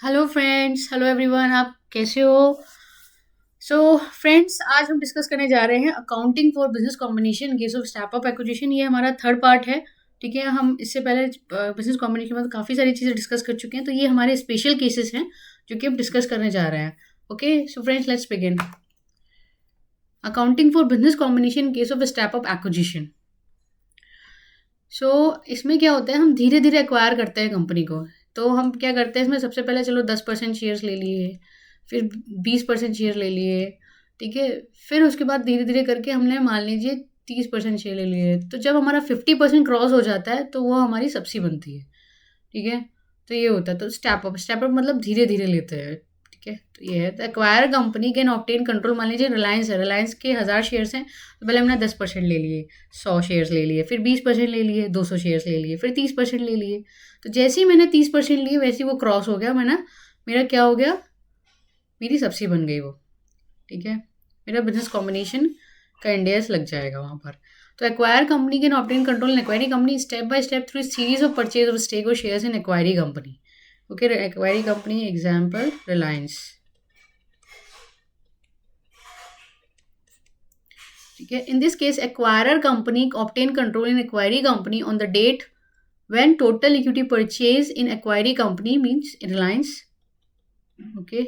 Hello friends, hello everyone, आप कैसे हो? सो फ्रेंड्स, आज हम डिस्कस करने जा रहे हैं accounting for business combination case of startup acquisition. ये हमारा थर्ड पार्ट है। ठीक है, हम इससे पहले बिजनेस कॉम्बिनेशन में तो काफ़ी सारी चीज़ें डिस्कस कर चुके हैं, तो ये हमारे स्पेशल केसेस हैं जो कि हम डिस्कस करने जा रहे हैं। Okay, so friends, let's begin. Accounting for business combination case of startup acquisition. So इसमें क्या होता है, हम धीरे धीरे एक्वायर करते हैं कंपनी को। तो हम क्या करते हैं इसमें, सबसे पहले चलो 10% शेयर्स ले लिए, फिर 20% शेयर ले लिए। ठीक है, फिर उसके बाद धीरे धीरे करके हमने मान लीजिए 30% शेयर ले लिए। तो जब हमारा 50% क्रॉस हो जाता है तो वो हमारी सब्सी बनती है। ठीक है, तो ये होता है। तो स्टेप अप मतलब धीरे धीरे लेते हैं। ठीक है, तो ये है। तो acquire company can obtain control. मान लीजिए रिलायंस है, रिलायंस के 1000 शेयर्स हैं, तो पहले हमने 10% ले लिए, 100 शेयर्स ले लिए, फिर 20% ले लिए, 200 शेयर्स ले लिए, फिर 30% ले लिए। तो जैसे ही मैंने 30% लिए वैसे ही वो क्रॉस हो गया। मैंने मेरा क्या हो गया, मेरी सब्सी बन गई वो। ठीक है, मेरा बिजनेस कॉम्बिनेशन का इंडियस लग जाएगा वहाँ पर। तो acquire company can obtain control in acquiree company step by step through series of purchase of stake और shares in acquiree company. Okay, acquiree company example Reliance. ठीक है, in this case acquirer company obtain control in acquiree company on the date when total equity purchase in acquiring company means Reliance. Okay,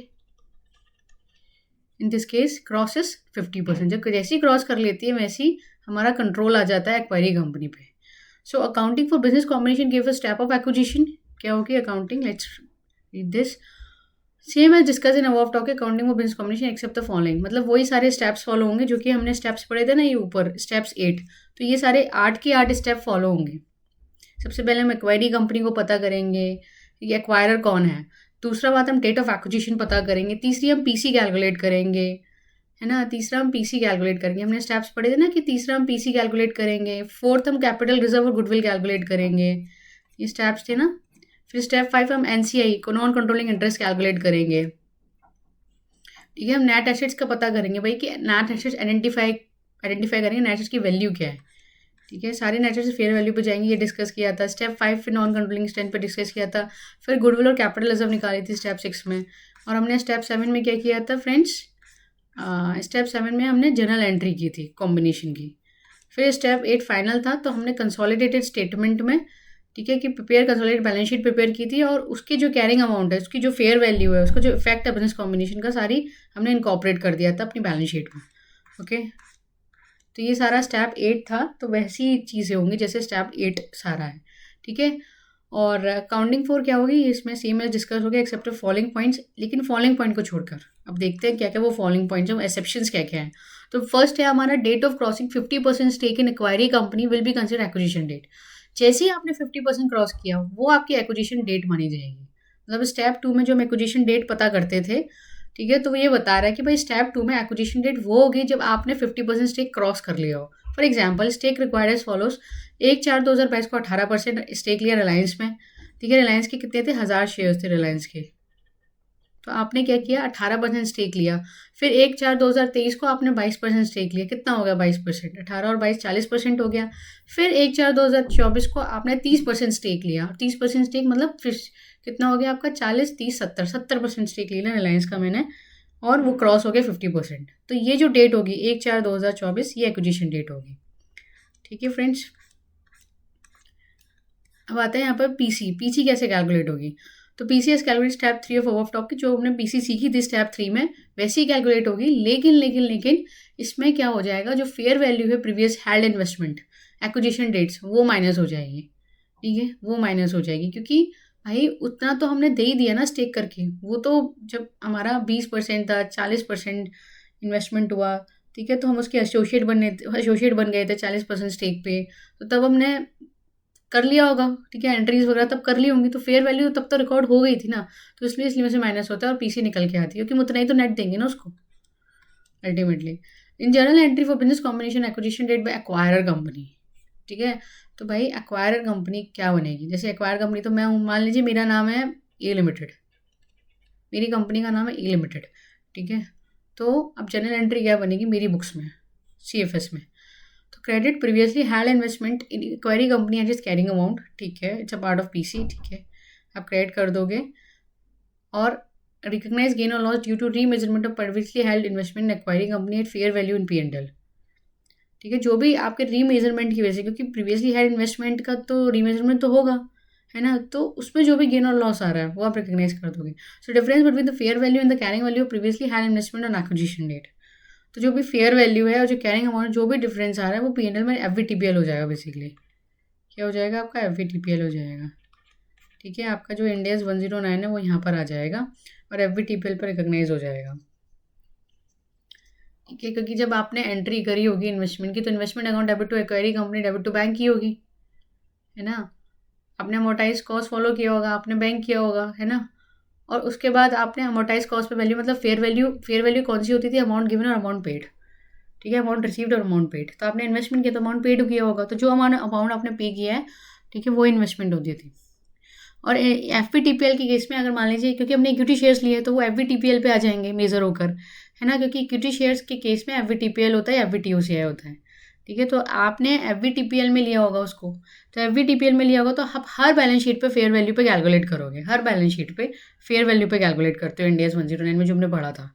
in this case crosses 50%। जब जैसी cross कर लेती है वैसी हमारा control आ जाता है एक्वायरी कंपनी पे। So accounting for business combination give a step of acquisition. क्या होगी accounting? Let's read this. Same as discuss in above talk accounting for business combination except the following. मतलब वही सारे स्टेप्स फॉलो होंगे जो कि हमने स्टेप्स पढ़े थे ना, ये ऊपर स्टेप्स 8। तो ये सारे 8 के 8 स्टेप फॉलो होंगे। सबसे पहले हम एक्वायरी कंपनी को पता करेंगे, ये एक्वायरर कौन है। दूसरा बात, हम डेट ऑफ एक्विजिशन पता करेंगे। तीसरी हम पीसी कैलकुलेट करेंगे, है ना। तीसरा हम पीसी कैलकुलेट करेंगे, हमने स्टेप्स पढ़े थे ना कि तीसरा हम पीसी कैलकुलेट करेंगे। फोर्थ हम कैपिटल रिजर्व और गुडविल कैलकुलेट करेंगे, ये स्टेप्स थे ना। फिर स्टेप 5 हम एनसीआई को नॉन कंट्रोलिंग इंटरेस्ट कैलकुलेट करेंगे। ठीक है, हम नेट एसेट्स का पता करेंगे भाई कि नेट एसेट्स आइडेंटिफाई करेंगे, नेट एसेट्स की वैल्यू क्या है। ठीक है, सारे नेचर से फेयर वैल्यू पे जाएंगे, ये डिस्कस किया था। स्टेप 5 फिर नॉन कंट्रोलिंग स्ट्रेंथ पे डिस्कस किया था। फिर गुडविल और कैपिटल रिजर्व निकाली थी स्टेप 6 में। और हमने स्टेप 7 में क्या किया था फ्रेंड्स? स्टेप 7 में हमने जर्नल एंट्री की थी कॉम्बिनेशन की। फिर स्टेप 8 फाइनल था, तो हमने कंसोलिडेटेड स्टेटमेंट में, ठीक है, कि prepare consolidated balance sheet prepare की थी। और उसकी जो कैरिंग अमाउंट है, उसकी जो फेयर वैल्यू है, उसका जो इफेक्ट है बिजनेस कॉम्बिनेशन का, सारी हमने इनकॉपरेट कर दिया था अपनी बैलेंस शीट में। ओके, तो ये सारा स्टेप 8 था, तो वैसी चीज़ें होंगी जैसे स्टेप 8 सारा है। ठीक है, और काउंटिंग फोर क्या होगी, इसमें सेम एज डिस्कस हो गया एक्सेप्ट फॉलोइंग पॉइंट्स। लेकिन फॉलोइंग पॉइंट को छोड़कर अब देखते हैं क्या क्या वो फॉलोइंग पॉइंट्स हैं, एक्सेप्शंस क्या क्या हैं। तो फर्स्ट है हमारा, date of crossing 50% stake in acquiree company will be consider acquisition date. जैसे ही आपने 50% क्रॉस किया, वो आपकी एक्विजिशन डेट मानी जाएगी। मतलब स्टेप 2 में जो हम एक्विजिशन डेट पता करते थे, ठीक है, तो वो ये बता रहा है कि भाई स्टेप 2 में एक्विजिशन डेट वो होगी जब आपने 50% स्टेक क्रॉस कर लिया हो। For example, stake required as follows. 1/4/2022 को 18% स्टेक लिया रिलायंस में। ठीक है, रिलायंस के कितने थे? 1000 शेयर्स थे रिलायंस के। तो आपने क्या किया, 18% स्टेक लिया। फिर 1/4/2023 को आपने 22% स्टेक लिया। कितना हो गया 22%? 18 और 22 40% हो गया। फिर 1/4/2024 को आपने 30% स्टेक लिया। 30% स्टेक मतलब फिर कितना हो गया आपका? 40 30 70 70% स्टेक लिया रिलायंस का मैंने, और वो क्रॉस हो गया 50%। तो ये जो डेट होगी 1/4/2024, ये एक्विजिशन डेट होगी। ठीक है फ्रेंड्स, अब आता है यहाँ पर पीसी। पीसी कैसे कैलकुलेट होगी? तो PC S calculate step 3 of above top की, जो हमने पीसी सीखी थी स्टेप 3 में, वैसे ही कैलकुलेट होगी। लेकिन इसमें क्या हो जाएगा, जो फेयर वैल्यू है previous held investment acquisition dates, वो माइनस हो जाएगी। ठीक है, वो माइनस हो जाएगी, क्योंकि भाई उतना तो हमने दे ही दिया ना स्टेक करके। वो तो जब हमारा 20% था, 40% इन्वेस्टमेंट हुआ, ठीक है, तो हम उसके एसोसिएट बन गए थे 40% स्टेक पे। तो तब हमने कर लिया होगा, ठीक है, एंट्रीज वगैरह तब कर ली होंगी, तो फेयर वैल्यू तब तो रिकॉर्ड हो गई थी ना। तो इसलिए में से माइनस होता है और पीसी निकल के आती है, क्योंकि हम उतना ही तो नेट देंगे ना उसको ultimately. In general entry for business combination acquisition date by acquirer company. ठीक है, तो भाई एक्वायरर कंपनी क्या बनेगी? जैसे एक्वायर कंपनी, तो मैं मान लीजिए मेरा नाम है ए लिमिटेड, मेरी कंपनी का नाम है ए लिमिटेड। ठीक है, तो अब जनरल एंट्री क्या बनेगी मेरी बुक्स में, सीएफएस में? तो credit previously had investment in query company and is carrying amount. ठीक है, it's a part of PC. ठीक है, आप क्रेडिट कर दोगे और रिकग्नाइज गेन और loss due to remeasurement of previously held investment in acquiring company at fair value in P&L। ठीक है, जो भी आपके रीमेजरमेंट की वजह से, क्योंकि प्रीवियसली हेल्ड इन्वेस्टमेंट का तो रीमेजरमेंट तो होगा, है ना, तो उसमें जो भी गेन और लॉस आ रहा है वो आप रिकग्नाइज कर दोगे। So difference between the fair value and the carrying value previously held investment on acquisition date. तो जो भी फेयर वैल्यू है और जो कैरिंग अमाउंट, जो भी डिफरेंस आ रहा है वो P&L में FVTPL हो जाएगा। बेसिकली क्या हो जाएगा आपका, FVTPL हो जाएगा। ठीक है, आपका जो Ind AS 109 है वो यहाँ पर आ जाएगा और FVTPL पर रिकग्नाइज हो जाएगा। ठीक है, क्योंकि जब आपने एंट्री करी होगी इन्वेस्टमेंट की, तो investment account debit to acquiree company, debit to bank की होगी, है ना। आपने अमोर्टाइज कॉस्ट फॉलो किया होगा, आपने बैंक किया होगा, है ना। और उसके बाद आपने अमोर्टाइज कॉस्ट पे वैल्यू, मतलब फेयर वैल्यू कौन सी होती थी, अमाउंट गिवन और अमाउंट पेड। ठीक है, अमाउंट रिसीव्ड और अमाउंट पेड। तो आपने इन्वेस्टमेंट किया तो अमाउंट पेड किया होगा, तो जो अमाउंट आपने पे किया है, ठीक है, वो इन्वेस्टमेंट होती थी। और FVTPL के केस में अगर मान लीजिए, क्योंकि हमने इक्विटी शेयर्स लिए तो वो FVTPL पे आ जाएंगे मेजर होकर, है ना, क्योंकि इक्विटी शेयर्स के केस में FVTPL होता है, FVTOCI होता है। ठीक है, तो आपने FVTPL में लिया होगा उसको, तो FVTPL में लिया होगा तो आप हर बैलेंस शीट पे फेयर वैल्यू पे कैलकुलेट करोगे, हर बैलेंस शीट पे फेयर वैल्यू पे कैलकुलेट करते हो Ind AS 109 में, जो हमने पढ़ा था।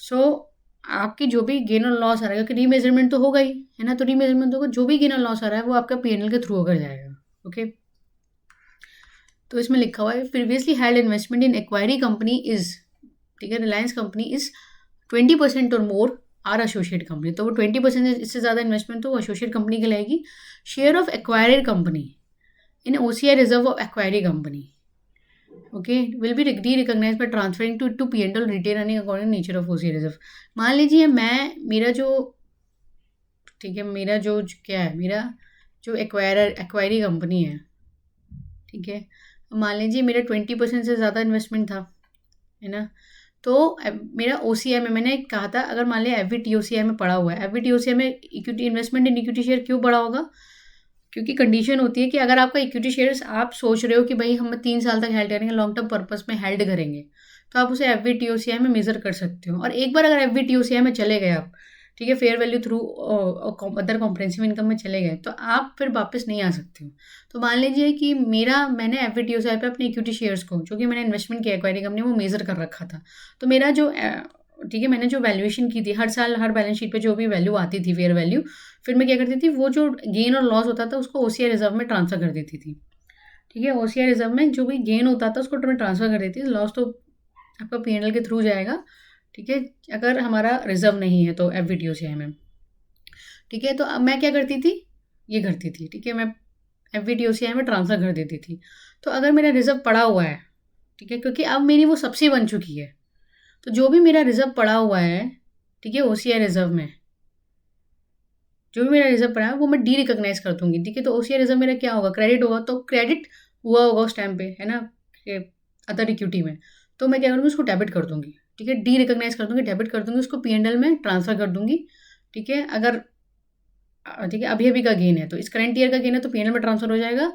सो आपकी जो भी गेन और लॉस आ रहा है, क्योंकि रीमेजरमेंट तो होगा ही, है ना, तो रीमेजरमेंट होगा, जो भी गेन और लॉस आ रहा है वो आपका P&L के थ्रू होकर जाएगा। ओके, तो इसमें लिखा हुआ है previously held investment in acquiree company is, ठीक है, रिलायंस कंपनी इज 20% और मोर आर एसोसिएट कंपनी, तो वो 20% इससे ज़्यादा इन्वेस्टमेंट तो वो एसोसिएट कंपनी कहलाएगी। Share of acquired company in OCI reserve of acquiree company, okay, will be recognise by transferring to P&L retain earning according nature of OCI reserve. मान लीजिए मेरा जो, ठीक है, मेरा जो क्या है, मेरा जो एक्वायरी कंपनी है, ठीक है, मान लीजिए मेरा 20% से ज़्यादा इन्वेस्टमेंट था, है ना, तो मेरा OCI में, मैंने कहा था अगर मान लिया FVTOCI में पड़ा हुआ है, FVTOCI में इक्विटी इन्वेस्टमेंट इन इक्विटी शेयर क्यों पड़ा होगा, क्योंकि कंडीशन होती है कि अगर आपका इक्विटी शेयर्स, आप सोच रहे हो कि भाई हम 3 साल तक हेल्ड करेंगे, लॉन्ग टर्म पर्पस में हेल्ड करेंगे, तो आप उसे FVTOCI में मेजर कर सकते हो। और एक बार अगर FVTOCI में चले गए आप, ठीक है, fair value through other comprehensive income में चले गए, तो आप फिर वापस नहीं आ सकते हो। तो मान लीजिए कि मैंने FVTOCI पे अपने इक्विटी शेयर्स को, जो कि मैंने इन्वेस्टमेंट किया एक्वायरी कंपनी, वो मेजर कर रखा था। तो मेरा जो ठीक है, मैंने जो वैल्यूएशन की थी, हर साल हर बैलेंस शीट पे जो भी वैल्यू आती थी, फेयर वैल्यू, फिर मैं क्या करती थी, वो जो गेन और लॉस होता था उसको OCI रिजर्व में ट्रांसफर कर देती थी। ठीक है, OCI रिजर्व में जो भी गेन होता था उसको मैं ट्रांसफर कर देती थी, लॉस तो आपका P&L के थ्रू जाएगा। ठीक है, अगर हमारा रिजर्व नहीं है तो FVTOCI में। ठीक है, तो अब मैं क्या करती थी, ये करती थी, ठीक है, मैं FVTOCI में ट्रांसफ़र कर देती थी। तो अगर मेरा रिजर्व पड़ा हुआ है, ठीक है, क्योंकि अब मेरी वो सब्सिडी बन चुकी है, तो जो भी मेरा रिजर्व पड़ा हुआ है, ठीक है, OCI रिजर्व में जो भी मेरा रिजर्व पड़ा है वो मैं डी रिकॉग्नाइज कर दूंगी। ठीक है, तो OCI रिजर्व मेरा क्या होगा, क्रेडिट होगा, तो क्रेडिट हुआ होगा उस टाइम पे, है ना, अदर इक्विटी में, तो मैं क्या करूँगी, उसको डेबिट कर दूंगी। ठीक है, डी रिकॉग्नाइज कर दूंगी, डेबिट कर दूंगी, उसको P&L में ट्रांसफ़र कर दूंगी। ठीक है, अगर ठीक है अभी का गेन है तो इस करंट ईयर का गेन है तो P&L में ट्रांसफर हो जाएगा,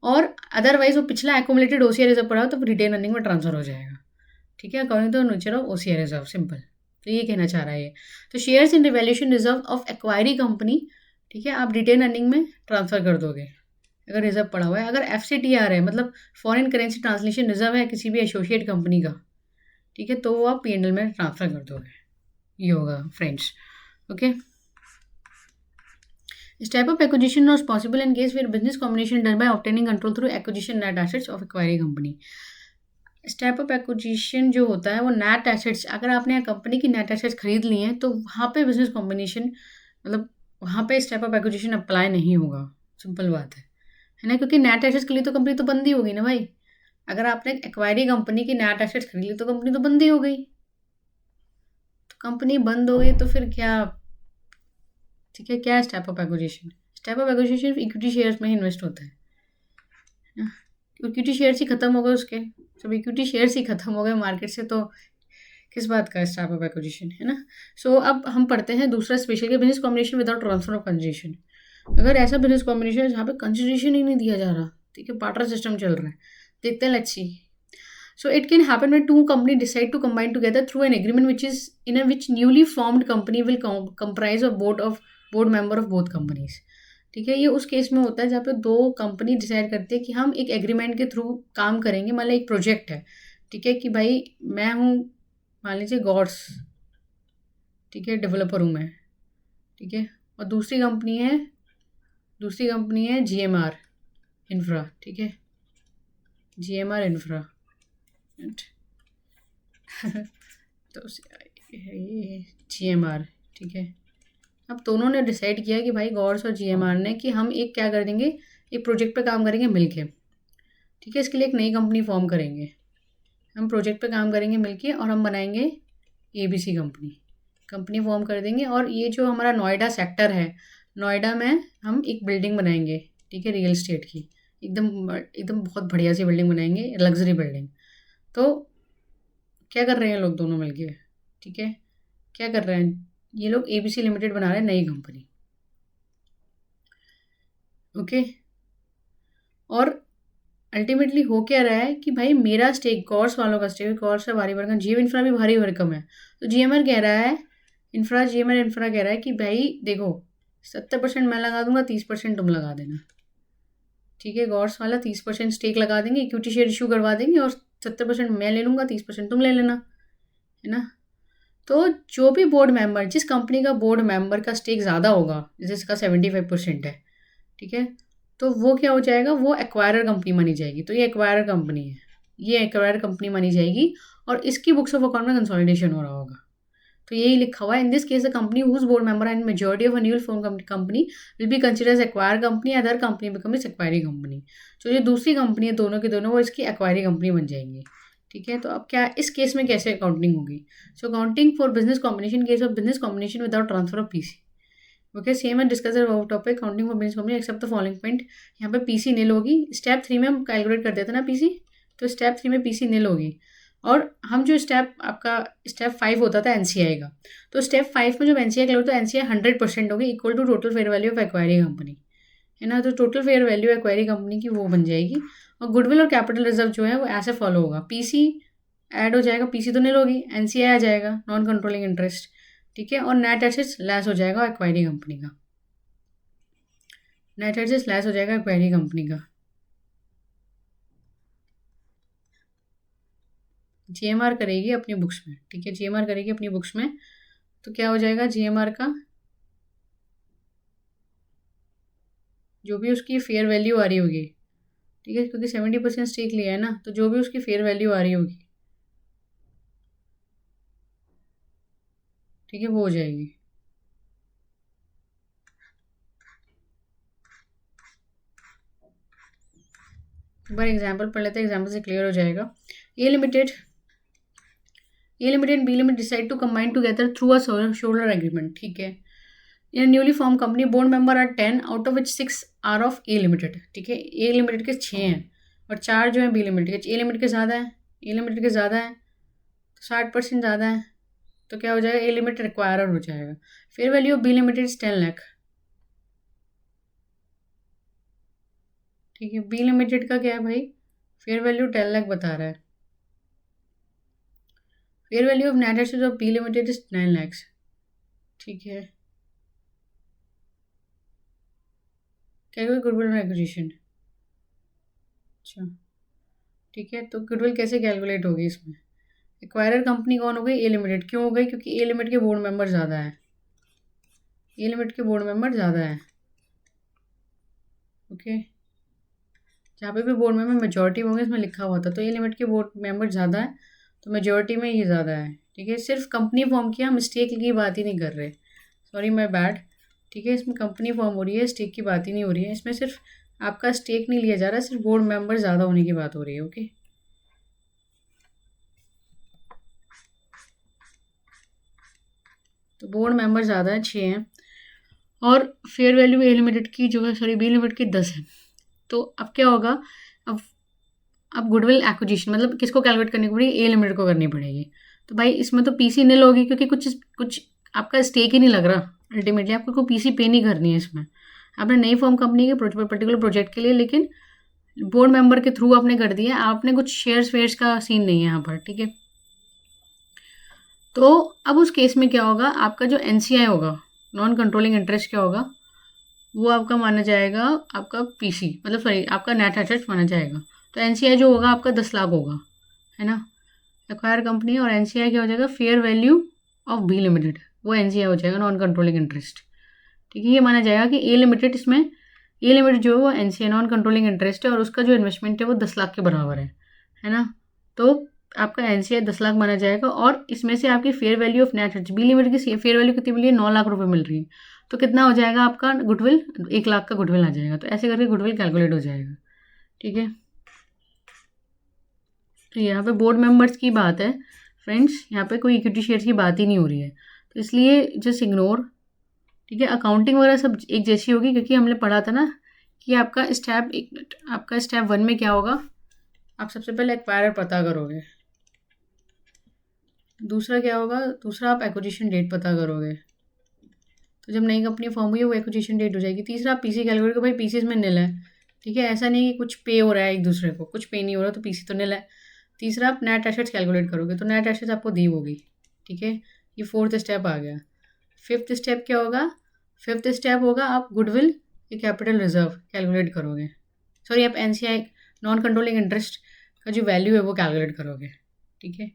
और अदरवाइज वो पिछला एक्यूमुलेटेड OCI रिजर्व पड़ा हो तो रिटेन अर्निंग में ट्रांसफर हो जाएगा। ठीक है, according to nature of OCI reserve, simple. तो ये कहना चाह रहा है ये। तो shares in revaluation reserve of acquiree company, ठीक है, आप रिटेन अर्निंग में ट्रांसफर कर दोगे अगर रिजर्व पड़ा हुआ है। अगर FCTR है, मतलब फॉरेन करेंसी ट्रांसलेशन रिजर्व है किसी भी एसोसिएट कंपनी का, ठीक है, तो वो आप P&L में ट्रांसफर कर दोगे। ये होगा friends. Okay, This type of acquisition was possible in case where business combination done by obtaining control through acquisition net assets of acquiring company. इस टाइप ऑफ एक्विजिशन जो होता है वो नेट एसेट्स, अगर आपने कंपनी की नेट एसेट्स खरीद ली हैं तो वहाँ पे बिजनेस कॉम्बिनेशन, मतलब वहाँ पे इस टाइप ऑफ एक्विजिशन अप्लाई नहीं होगा। सिंपल बात है ना, क्योंकि नेट एसेट्स के लिए तो कंपनी तो बंद ही होगी ना भाई। अगर आपने एक्वायरी कंपनी की नेट एसेट्स खरीद ली तो कंपनी तो बंद ही हो गई। तो कंपनी बंद हो गई तो फिर क्या, ठीक है, क्या इस टाइप ऑफ एक्विजिशन, इस type of acquisition equity shares में ही इन्वेस्ट होता है ना। इक्विटी शेयर्स ही खत्म हो गए उसके, सब इक्विटी शेयर्स ही खत्म हो गए मार्केट से, तो किस बात का इस टाइप ऑफ एक्विजिशन, है ना। सो अब हम पढ़ते हैं दूसरा स्पेशल के business combination without transfer of consideration. अगर ऐसा बिजनेस कॉम्बिनेशन है जहाँ पे कंसिडरेशन ही नहीं दिया जा रहा, ठीक है, पार्टनर सिस्टम चल रहा है, देखते हैं, let's see. So it can happen when two companies decide to combine together through an agreement which newly formed company will comprise of board member of both companies. ठीक है, ये उस केस में होता है जहाँ पे दो कंपनी डिसाइड करती है कि हम एक एग्रीमेंट के थ्रू काम करेंगे, मतलब एक प्रोजेक्ट है, ठीक है, कि भाई मैं हूँ, मान लीजिए गॉड्स, ठीक है, डेवलपर हूँ मैं, ठीक है, और दूसरी कंपनी है GMR इंफ्रा, ठीक है, GMR इंफ्रा तो ये GMR, ठीक है। अब दोनों ने डिसाइड किया कि भाई गॉड्स और GMR ने कि हम एक क्या कर देंगे, एक प्रोजेक्ट पे काम करेंगे मिलके, ठीक है, इसके लिए एक नई कंपनी फॉर्म करेंगे, हम प्रोजेक्ट पे काम करेंगे मिलके और हम बनाएंगे ABC कंपनी फॉर्म कर देंगे। और ये जो हमारा नोएडा सेक्टर है, नोएडा में हम एक बिल्डिंग बनाएंगे, ठीक है, रियल एस्टेट की, एकदम एकदम बहुत बढ़िया सी बिल्डिंग बनाएंगे, लग्जरी बिल्डिंग। तो क्या कर रहे हैं लोग दोनों मिलके, ठीक है, क्या कर रहे हैं ये लोग, ABC लिमिटेड बना रहे हैं नई कंपनी, ओके। और अल्टीमेटली हो क्या रहा है कि भाई मेरा स्टेक, कॉर्स वालों का स्टेक, कॉर्स है भारी भरकम, जियो इंफ्रा भी भारी भरकम है, तो GMR कह रहा है, GMR इंफ्रा कह रहा है कि भाई देखो 70% मैं लगा दूंगा, 30% तुम लगा देना, ठीक है, गॉड्स वाला 30% स्टेक लगा देंगे, इक्विटी शेयर इशू करवा देंगे और 70% मैं ले लूँगा, 30% तुम ले लेना, है ना। तो जो भी बोर्ड मेंबर, जिस कंपनी का बोर्ड मेंबर का स्टेक ज़्यादा होगा, जिसका 75% है, ठीक है, तो वो क्या हो जाएगा, वो एक्वायरर कंपनी मानी जाएगी। तो ये एक्वायरर कंपनी है, ये एक्वायरर कंपनी मानी जाएगी और इसकी बुक्स ऑफ अकाउंट में कंसोलिडेशन हो रहा होगा। तो यही लिखा हुआ है, in this case the company whose board member and majority of newly form company will be consider as acquire company, other company become is acquiree company. तो ये दूसरी कंपनी है, दोनों के दोनों वो इसकी एक्वायरी कंपनी बन जाएंगी, ठीक है। तो अब क्या इस केस में कैसे अकाउंटिंग होगी, so accounting for business combination, case of business combination without transfer of PC, okay, same and discuss about topic accounting for business company except the following point. यहाँ पे PC नील होगी, स्टेप 3 में हम calculate कर देते हैं ना PC, तो स्टेप 3 में PC नील होगी। और हम जो स्टेप 5 होता था NCI का, तो स्टेप 5 में जब NCI कैलकुलेट, तो NCI 100% होगी, equal to total fair value of acquiree company, है ना। तो total fair value acquiree company की वो बन जाएगी। और गुडविल और कैपिटल रिजर्व जो है वो ऐसे फॉलो होगा, PC ऐड हो जाएगा, PC तो नील होगी, NCI आ जाएगा, नॉन कंट्रोलिंग इंटरेस्ट, ठीक है, और नेट एसेट्स लेस हो जाएगा एक्वायरी कंपनी का, नेट एसेट्स लेस हो जाएगा एक्वायरी कंपनी का। GMR करेगी अपनी बुक्स में, ठीक है, GMR करेगी अपनी बुक्स में, तो क्या हो जाएगा GMR का जो भी उसकी फेयर वैल्यू आ रही होगी, ठीक है, क्योंकि 70% स्टेक लिया है ना, तो जो भी उसकी फेयर वैल्यू आ रही होगी, ठीक है, वो हो जाएगी। एक बार एग्जाम्पल पढ़ लेते हैं, एग्जाम्पल से क्लियर हो जाएगा। A limited and B limited decide to combine together through a shareholder agreement, ठीक है। In newly form company board member are 10, out of which 6 are of A limited, ठीक है, ए लिमिटेड के 6 हैं और 4 जो है बी लिमिटेड के, ए लिमिटेड के ज़्यादा है, ए लिमिटेड के ज़्यादा है, तो 60% ज़्यादा है, तो क्या हो जाएगा, ए लिमिटेड एक्वायरर हो जाएगा। Fair value of B limited 10 lakh, ठीक है, बी लिमिटेड का क्या है भाई, फेयर वैल्यू 10 लाख बता रहा है, fair value of net assets of B limited is 9 lakh, ठीक है, क्या कोई गुडविल एक्विजिशन, अच्छा, ठीक है, तो गुडविल कैसे कैलकुलेट होगी इसमें, एक्वायरर कंपनी कौन हो गई, ए लिमिटेड, क्यों हो गई, क्योंकि ए लिमिटेड के बोर्ड मेंबर ज़्यादा है, ए लिमिटेड के बोर्ड मेंबर ज़्यादा है, ओके, जहाँ पे भी बोर्ड मेंबर मेजॉरिटी होंगे इसमें लिखा हुआ था, तो ए लिमिट के बोर्ड मेंबर ज़्यादा है, तो मेजॉरिटी में ये ज़्यादा है, ठीक है, सिर्फ कंपनी फॉर्म किया, हम स्टेक की बात ही नहीं कर रहे, सॉरी माय बैड, ठीक है, इसमें कंपनी फॉर्म हो रही है, स्टेक की बात ही नहीं हो रही है, इसमें सिर्फ आपका स्टेक नहीं लिया जा रहा है, सिर्फ बोर्ड मेंबर ज़्यादा होने की बात हो रही है, ओके। तो बोर्ड मेंबर ज़्यादा है, 6 हैं, और फेयर वैल्यू ए लिमिटेड की जो है, सॉरी बी लिमिटेड की 10 है। तो अब क्या होगा, अब अब गुडविल एक्विजिशन मतलब किसको कैलकुलेट करनी पड़ेगी, ए लिमिटेड को करनी पड़ेगी। तो भाई इसमें तो PC नील होगी, क्योंकि कुछ आपका स्टेक ही नहीं लग रहा, अल्टीमेटली आपको कोई PC पे नहीं करनी है इसमें, आपने नई फॉर्म कंपनी के पर्टिकुलर प्रोजेक्ट के लिए, लेकिन बोर्ड मेंबर के थ्रू आपने कर दिया, आपने कुछ शेयर्स वेयर्स का सीन नहीं है यहाँ पर, ठीक है। तो अब उस केस में क्या होगा, आपका जो NCI होगा, नॉन कंट्रोलिंग इंटरेस्ट क्या होगा, वो आपका माना जाएगा आपका पीसी, मतलब सॉरी आपका नेट एसेट्स माना जाएगा। तो एनसीआई जो होगा आपका 10 लाख होगा, है ना। एक्वायर कंपनी और एनसीआई क्या हो जाएगा, fair value of B limited, वो एनसीआई हो जाएगा, नॉन कंट्रोलिंग इंटरेस्ट। ठीक है, ये माना जाएगा कि ए लिमिटेड, इसमें ए लिमिटेड जो है वो एनसीआई नॉन कंट्रोलिंग इंटरेस्ट है और उसका जो इन्वेस्टमेंट है वो 10 लाख के बराबर है ना। तो आपका एनसीआई 10 लाख माना जाएगा और इसमें से आपकी fair value of net B limited की फेयर वैल्यू कितनी मिली है, 9 लाख रुपए मिल रही है। तो कितना हो जाएगा आपका गुडविल, 1 लाख का गुडविल आ जाएगा। तो ऐसे करके गुडविल कैलकुलेट हो जाएगा। ठीक है, तो यहाँ पे बोर्ड मेंबर्स की बात है फ्रेंड्स, यहाँ पे कोई इक्विटी शेयर की बात ही नहीं हो रही है, तो इसलिए जस्ट इग्नोर। ठीक है, अकाउंटिंग वगैरह सब एक जैसी होगी, क्योंकि हमने पढ़ा था ना कि आपका स्टेप, एक मिनट, आपका स्टेप 1 में क्या होगा, आप सबसे पहले एक्वायरर पता करोगे। दूसरा क्या होगा, दूसरा आप एक्विजिशन डेट पता करोगे। तो जब नई कंपनी फॉर्म हुई है वो एक्विजिशन डेट हो जाएगी। तीसरा आप पीसी कैलकुलेट, भाई पीसीज में निल है। ठीक है, ऐसा नहीं कि कुछ पे हो रहा है एक दूसरे को, कुछ पे नहीं हो रहा तो पीसी तो निल है। तीसरा आप नेट एसेट्स कैलकुलेट करोगे, तो नेट एसेट्स आपको दी होगी। ठीक है, ये 4th स्टेप आ गया। 5th स्टेप क्या होगा, 5th स्टेप होगा आप गुडविल या कैपिटल रिजर्व कैलकुलेट करोगे। सॉरी, आप एनसीआई नॉन कंट्रोलिंग इंटरेस्ट का जो वैल्यू है वो कैलकुलेट करोगे। ठीक है,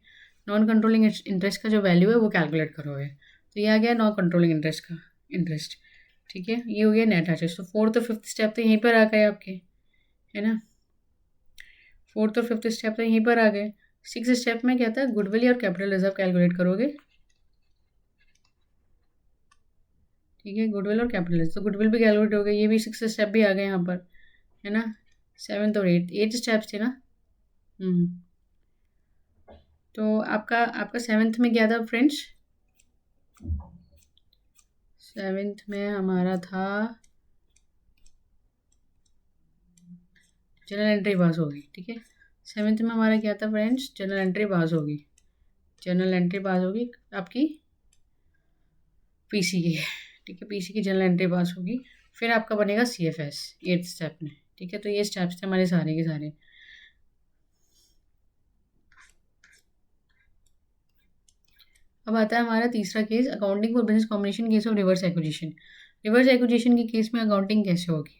नॉन कंट्रोलिंग इंटरेस्ट का जो वैल्यू है वो कैलकुलेट करोगे। तो ये आ गया नॉन कंट्रोलिंग इंटरेस्ट का इंटरेस्ट। ठीक है, ये हो गया नेट एसेट्स। तो 4th और 5th स्टेप तो यहीं पर आ गए आपके, है ना। 4th और 5th स्टेप तो यहीं पर आ गए। 6th स्टेप में क्या था, गुडविल और कैपिटल रिजर्व कैलकुलेट करोगे। ठीक है, गुडविल और कैपिटल रिजर्व, तो गुडविल भी कैलकुलेट हो गया, ये भी 6th स्टेप भी आ गए यहाँ पर, है ना। 7th और 8th स्टेप्स थे ना। तो आपका आपका 7th में क्या था फ्रेंड्स, 7th में हमारा था जनरल एंट्री पास होगी। ठीक है, 7th में हमारा क्या था फ्रेंड्स, जनरल एंट्री पास होगी। जनरल एंट्री पास होगी आपकी पीसी की। ठीक है, पीसी की जनरल एंट्री पास होगी। फिर आपका बनेगा सीएफएस 8th स्टेप में। ठीक है, तो ये स्टेप्स थे हमारे सारे के सारे। अब आता है हमारा तीसरा case, accounting for business combination case of reverse acquisition. Reverse acquisition के केस में अकाउंटिंग कैसे होगी।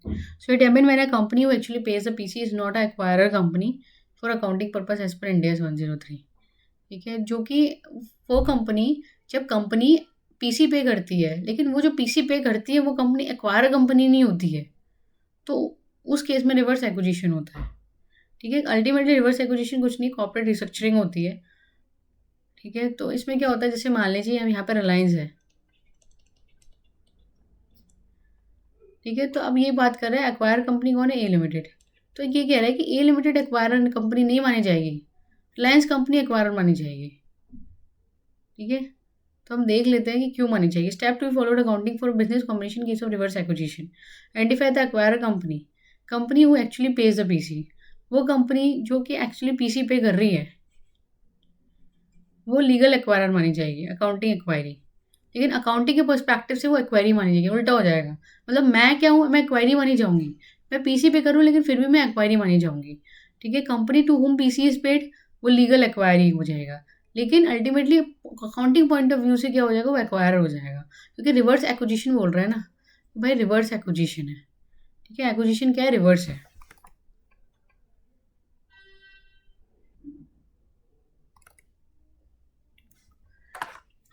So it happened when a company who actually pays the PC is not a acquirer company for accounting purpose as per Ind AS 103। ठीक है, जो कि वो company, जब कंपनी पीसी पे करती है, लेकिन वो जो पीसी पे करती है वो कंपनी एक्वायर कंपनी नहीं होती है, तो उस केस में रिवर्स एक्विजिशन होता है। ठीक है, अल्टीमेटली रिवर्स एक्विजिशन कुछ नहीं, कॉर्पोरेट रिस्ट्रक्चरिंग होती है। ठीक है, तो इसमें क्या होता है, जैसे मान लीजिए हम यहाँ पर रिलायंस है। ठीक है, तो अब ये बात कर रहे हैं एक्वायर कंपनी कौन है, ए लिमिटेड। तो ये कह रहा है कि ए लिमिटेड एक्वायर कंपनी नहीं मानी जाएगी, रिलायंस कंपनी एक्वायर मानी जाएगी। ठीक है, तो हम देख लेते हैं कि क्यों मानी जाएगी। Step 2 followed accounting for business combination case of reverse acquisition. Identify the acquire company, company who actually pays the PC. वो कंपनी जो कि एक्चुअली पीसी पे कर रही है वो लीगल एक्वायर मानी जाएगी, अकाउंटिंग एक्वायरी। लेकिन अकाउंटिंग के पर्सपेक्टिव से वो एक्वायरी मानी जाएगी, उल्टा हो जाएगा। मतलब मैं क्या हूँ, मैं एक्वायरी मानी जाऊंगी। मैं पीसी पे करूँ लेकिन फिर भी मैं एक्वायरी मानी जाऊंगी। ठीक है, company to whom PC is paid वो लीगल एक्वायरी हो जाएगा, लेकिन ultimately accounting point of view से क्या हो जाएगा, वो एक्वायर हो जाएगा, क्योंकि रिवर्स एक्विजिशन बोल रहे हैं ना भाई, रिवर्स एक्विजिशन है। ठीक है, एक्विजिशन क्या है, रिवर्स है।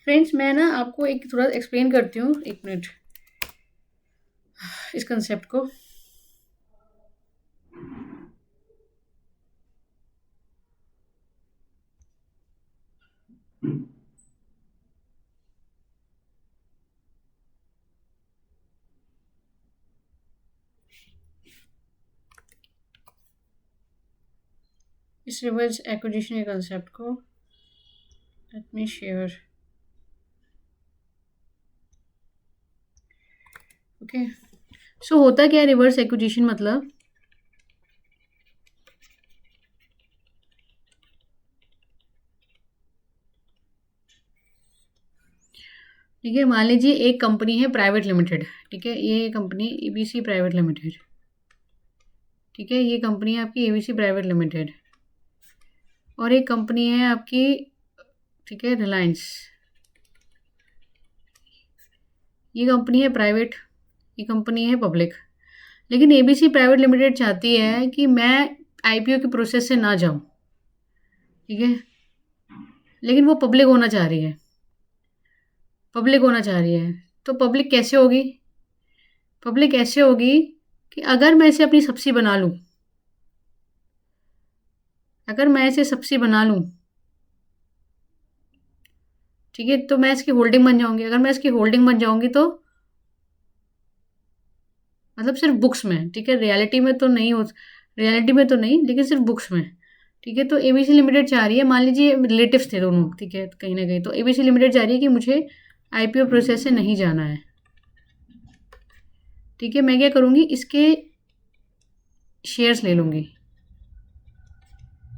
फ्रेंड्स मैं ना आपको एक थोड़ा एक्सप्लेन करती हूँ, एक मिनट, इस कंसेप्ट को। इस रिवर्स एक्विजिशन के कंसेप्ट को लेट मी शेयर। ओके, सो होता क्या है रिवर्स एक्विजिशन, मतलब ठीक है, मान लीजिए एक कंपनी है प्राइवेट लिमिटेड। ठीक है, ये कंपनी एबीसी प्राइवेट लिमिटेड। ठीक है, ये कंपनी है आपकी एबीसी प्राइवेट लिमिटेड, और एक कंपनी है आपकी, ठीक है, रिलायंस। ये कंपनी है प्राइवेट, ये कंपनी है पब्लिक, लेकिन एबीसी प्राइवेट लिमिटेड चाहती है कि मैं आईपीओ के प्रोसेस से ना जाऊं, ठीक है, लेकिन वो पब्लिक होना चाह रही है, पब्लिक होना चाह रही है। तो पब्लिक कैसे होगी? पब्लिक ऐसे होगी कि अगर मैं इसे अपनी सब्सिडी बना लूं, अगर मैं इसे सब्सिडी बना लूं, ठीक है, तो मैं इसकी होल्डिंग बन जाऊंगी। अगर मैं इसकी होल्डिंग बन जाऊंगी तो मतलब सिर्फ बुक्स में, ठीक है, रियलिटी में तो नहीं हो, रियलिटी में तो नहीं, लेकिन सिर्फ बुक्स में, ठीक है। तो एबीसी लिमिटेड चाह रही है, मान लीजिए रिलेटिव्स थे दोनों, ठीक है, कहीं ना कहीं, तो एबीसी लिमिटेड चाह रही है कि मुझे आईपीओ प्रोसेस से नहीं जाना है, ठीक है। मैं क्या करूँगी, इसके शेयर्स ले लूँगी,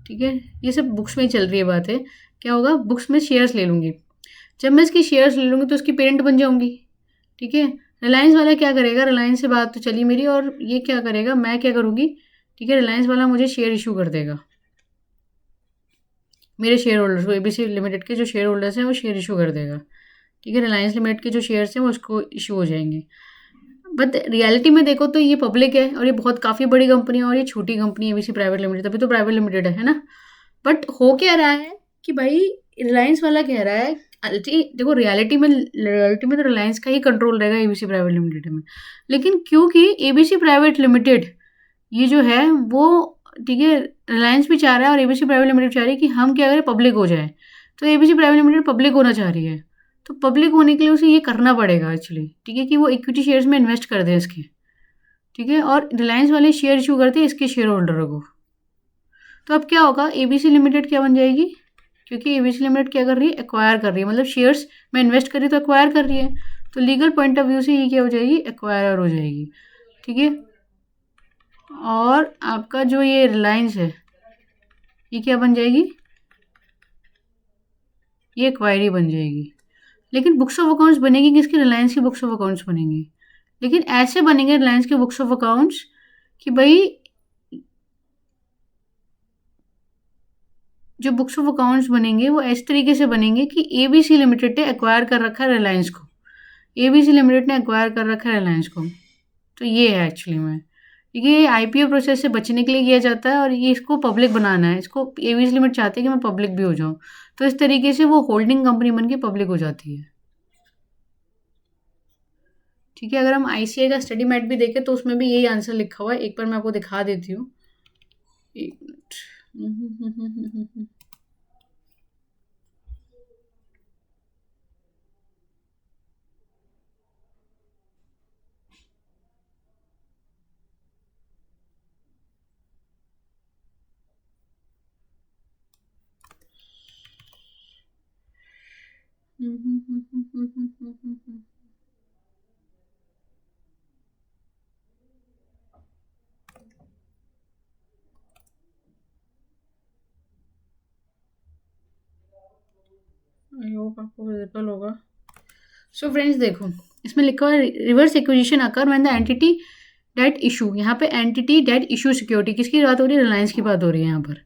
ठीक है, ये सब बुक्स में ही चल रही है बात है। क्या होगा, बुक्स में शेयर्स ले लूँगी। जब मैं इसकी शेयर्स ले लूँगी तो उसकी पेरेंट बन जाऊँगी, ठीक है। रिलायंस वाला क्या करेगा, रिलायंस से बात तो चली मेरी, और ये क्या करेगा, मैं क्या करूँगी, ठीक है, रिलायंस वाला मुझे शेयर इशू कर देगा, मेरे शेयर होल्डर्स को, एबीसी लिमिटेड के जो शेयर होल्डर्स हैं वो शेयर इशू कर देगा, ठीक है। रिलायंस लिमिटेड के जो शेयर्स हैं वो उसको इशू हो जाएंगे। बट रियलिटी में देखो तो ये पब्लिक है, और ये बहुत काफ़ी बड़ी कंपनी है, और ये छोटी कंपनी है एबीसी प्राइवेट लिमिटेड, तभी तो प्राइवेट लिमिटेड है ना। बट हो क्या रहा है कि भाई रिलायंस वाला कह रहा है, देखो रियलिटी में तो रिलायंस का ही कंट्रोल रहेगा एबीसी प्राइवेट लिमिटेड में, लेकिन क्योंकि एबीसी प्राइवेट लिमिटेड ये जो है वो, ठीक है, रिलायंस भी चाह रहा है और एबीसी प्राइवेट लिमिटेड चाह रही है कि हम क्या करें, पब्लिक हो जाए। तो एबीसी प्राइवेट लिमिटेड पब्लिक होना चाह रही है, तो पब्लिक होने के लिए उसे ये करना पड़ेगा एक्चुअली, ठीक है, कि वो इक्विटी शेयर्स में इन्वेस्ट कर दे इसके, ठीक है, और रिलायंस वाले शेयर इशू करते हैं इसके शेयर होल्डरों को। तो अब क्या होगा, एबीसी लिमिटेड क्या बन जाएगी, क्योंकि एबीसी लिमिटेड क्या कर रही है, एक्वायर कर रही है, मतलब शेयर्स में इन्वेस्ट कर रही है तो एक्वायर कर रही है, तो लीगल पॉइंट ऑफ व्यू से ये क्या हो जाएगी, एक्वायर हो जाएगी, ठीक है। और आपका जो ये रिलायंस है ये क्या बन जाएगी, ये एक्वायरी बन जाएगी। लेकिन बुक्स ऑफ अकाउंट्स बनेगी किसकी, रिलायंस की बुक्स ऑफ अकाउंट्स बनेंगी, लेकिन ऐसे बनेंगे रिलायंस के बुक्स ऑफ अकाउंट्स कि भाई जो बुक्स ऑफ अकाउंट्स बनेंगे वो इस तरीके से बनेंगे कि एबीसी लिमिटेड ने एक्वायर कर रखा है रिलायंस को, एबीसी लिमिटेड ने एक्वायर कर रखा है रिलायंस को। तो ये है एक्चुअली में, ये आईपीओ प्रोसेस से बचने के लिए किया जाता है, और ये इसको पब्लिक बनाना है, इसको एबीसी लिमिटेड चाहते हैं कि मैं पब्लिक भी हो जाऊँ, तो इस तरीके से वो होल्डिंग कंपनी बन के पब्लिक हो जाती है, ठीक है। अगर हम आईसीआई का स्टडी मैट भी देखें तो उसमें भी यही आंसर लिखा हुआ है, एक बार मैं आपको दिखा देती हूँ, एक मिनट। आई होप आपको विजिबल होगा। सो फ्रेंड्स देखो, इसमें लिखा हुआ है reverse acquisition occur when the entity that issue, यहाँ पे एंटिटी डेट इशू सिक्योरिटी किसकी बात हो रही है, रिलायंस की बात हो रही है यहाँ पर,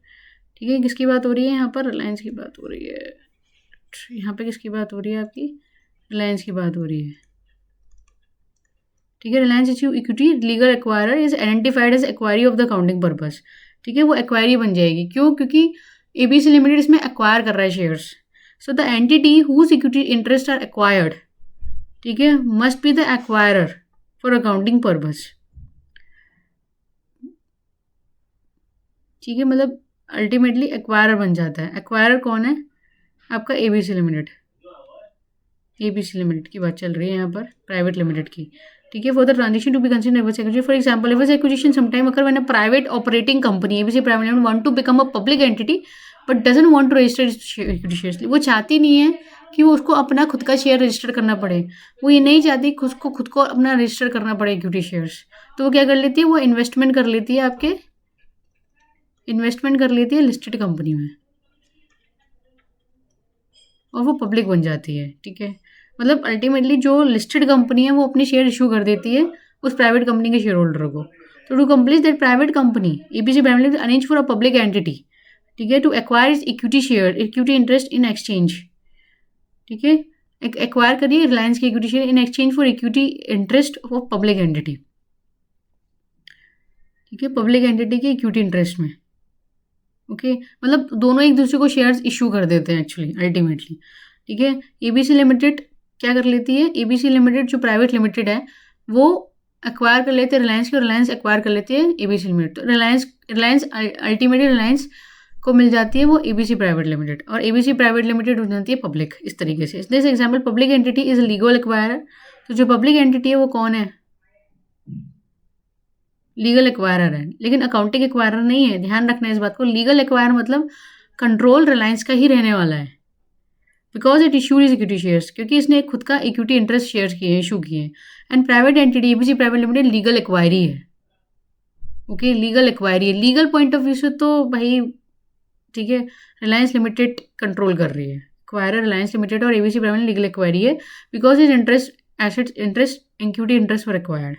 ठीक है, किसकी बात हो रही है यहाँ पर, रिलायंस की बात हो रही है, यहाँ पे किसकी बात हो रही है आपकी, रिलायंस की बात हो रही है, ठीक है। Reliance issue equity legal acquirer is identified as acquiree of the accounting purpose, ठीक है, वो एक्वायरी बन जाएगी, क्यों, क्योंकि एबीसी लिमिटेड इसमें एक्वायर कर रहा है shares, so the entity whose equity interest are acquired, ठीक है, must be the acquirer for accounting purpose, ठीक है, मतलब अल्टीमेटली एक्वायरर बन जाता है। एक्वायरर कौन है, आपका एबीसी लिमिटेड, एबीसी लिमिटेड की बात चल रही है यहाँ पर, प्राइवेट लिमिटेड की, ठीक है। For the transaction to be considered reverse acquisition, for example reverse acquisition sometime occur when a private operating company ABC private limited want to become a public entity but doesn't want to register equity shares, वो चाहती नहीं है कि वो उसको अपना खुद का शेयर रजिस्टर करना पड़े, वो ये नहीं चाहती खुद को अपना रजिस्टर करना पड़े इक्विटी शेयर्स, तो वो क्या कर लेती है, वो इन्वेस्टमेंट कर लेती है आपके, इन्वेस्टमेंट कर लेती है लिस्टेड कंपनी में, और वो पब्लिक बन जाती है, ठीक है। मतलब अल्टीमेटली जो लिस्टेड कंपनी है वो अपने शेयर इशू कर देती है उस प्राइवेट कंपनी के शेयर होल्डर को। तो to complete that private company ABC private limited arrange for a public entity, ठीक है, to acquire equity share equity interest in exchange, ठीक है, एक्वायर करिए रिलायंस की equity share in exchange for equity interest of public entity, ठीक है, public entity के equity interest में, ओके मतलब दोनों एक दूसरे को शेयर्स इशू कर देते हैं एक्चुअली अल्टीमेटली, ठीक है। एबीसी लिमिटेड क्या कर लेती है, एबीसी लिमिटेड जो प्राइवेट लिमिटेड है वो एक्वायर कर लेते हैं रिलायंस की, और रिलायंस एक्वायर कर लेती है एबीसी लिमिटेड, तो रिलायंस अल्टीमेटली रिलायंस को मिल जाती है वो एबीसी प्राइवेट लिमिटेड, और एबीसी प्राइवेट लिमिटेड हो जाती है पब्लिक, इस तरीके से। This example public entity is legal acquirer, तो जो पब्लिक एंटिटी है वो कौन है, लीगल एक्वायरर है, लेकिन अकाउंटिंग एक्वायरर नहीं है, ध्यान रखना है इस बात को। लीगल एक्वायर मतलब कंट्रोल रिलायंस का ही रहने वाला है, because it issued is equity shares, क्योंकि इसने खुद का इक्विटी इंटरेस्ट शेयर्स किए इशू किए हैं। And private entity ABC private limited legal acquiree है, ओके लीगल एक्वायरी है। लीगल पॉइंट ऑफ व्यू से तो भाई ठीक है, रिलायंस लिमिटेड कंट्रोल कर रही है, एक्वायरर रिलायंस लिमिटेड और एबीसी प्राइवेट लीगल एक्वायरी है, because is interest assets interest equity interest for acquired,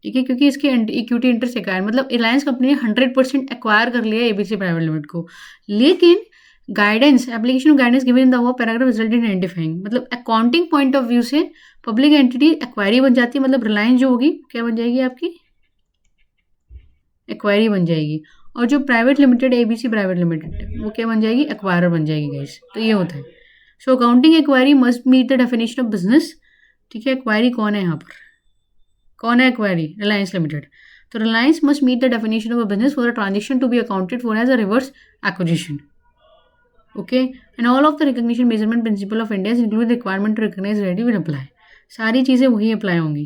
ठीक है, क्योंकि इसके इक्विटी इंटरेस्ट एक्वायर मतलब रिलायंस कंपनी ने 100% एक्वायर कर लिया एबीसी प्राइवेट लिमिटेड को, लेकिन guidance application of guidance given in the वो पैराग्राफ रिजल्ट इन आइडेंटिफाइंग, मतलब अकाउंटिंग पॉइंट ऑफ व्यू से पब्लिक एंटिटी एक्वायरी बन जाती है, मतलब रिलायंस जो होगी क्या बन जाएगी आपकी, एक्वायरी बन जाएगी, और जो private limited ABC private limited वो क्या बन जाएगी, एक्वायरर बन जाएगी गाइस, तो ये होता है। So accounting acquiree must meet the definition of business, ठीक है, एक्वायरी कौन है यहाँ पर, कौन है एक्वायरी, रिलायंस लिमिटेड, तो Reliance must meet the definition of a business for a transaction to be accounted for as a reverse acquisition, okay and all of the recognition measurement principle of India include requirement to recognize ready will apply, सारी चीज़ें वही apply होंगी,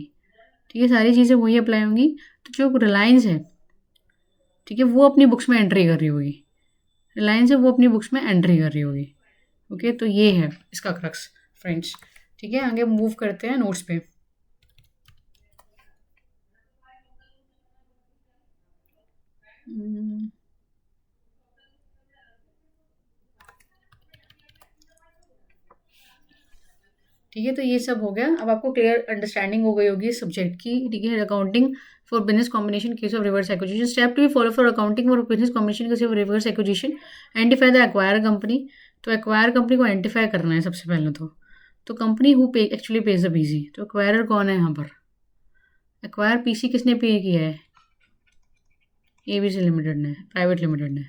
ठीक है, सारी चीज़ें वही apply होंगी। तो जो रिलायंस है, ठीक है, वो अपनी बुक्स में एंट्री कर रही होगी, रिलायंस है वो अपनी बुक्स में एंट्री कर रही होगी, ओके तो ये है इसका क्रक्स फ्रेंड्स, ठीक है। आगे मूव करते हैं नोट्स पे। ठीक है, तो ये सब हो गया, अब आपको क्लियर अंडरस्टैंडिंग हो गई होगी इस सब्जेक्ट की, ठीक है। Accounting for business combination case of reverse acquisition, step to be follow for accounting for business combination case of reverse acquisition, identify the acquire company, तो एक्वायर कंपनी को आइडेंटिफाई करना है सबसे पहले तो company who pay actually pays the PC, तो acquirer कौन है यहाँ पर, एक्वायर पीसी किसने पे किया है, एबीसी लिमिटेड ने, प्राइवेट लिमिटेड ने,